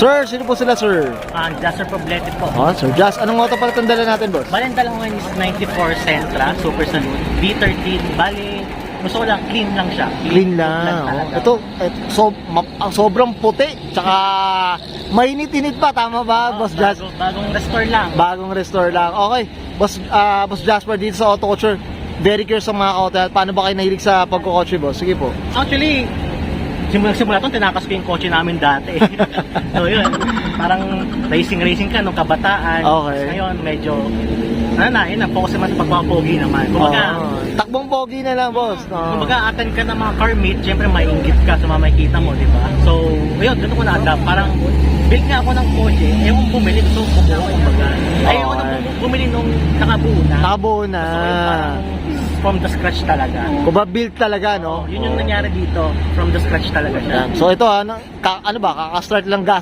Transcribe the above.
Sir, sino po sila, sir? Jasper Poblete po. Sir Jazz, anong auto pala itong dala natin, boss? Bali, ang dala ko ngayon is 94 Sentra, Super Saloon, B13. Bali, gusto ko lang, clean lang siya. Clean lang. talaga. Ito, sobrang puti. Tsaka, mainit-init pa. Tama ba, Boss Jazz? Bagong restore lang. Bagong restore lang. Okay. Boss Jasper, dito sa Auto Culture, very curious sa mga auto. Paano ba kayo nahilig sa pagkukotse, boss? Sige po. Actually, simula itong tinakas ko yung kotse namin dati. So yun, parang racing ka nung kabataan. Okay. Ngayon, medyo, yun na, focus naman sa pagpapapogi naman. Kumbaga, Takbong pogi na lang, boss. kumbaga attend ka ng mga car meet, syempre mainggit ka sa mga makikita mo, di ba? So, yun, doon ko na-adapt. Parang, build nga ako ng kotse, ewan bumili, gusto ko bumuo, kumbaga. Ayaw ko na bumili nung nakabuo na. Nakabuo na. So, parang from the scratch talaga. Kuba build talaga, no? Yun yung nangyari dito, from the scratch talaga siya. So ito, ano ba, kakastart lang gas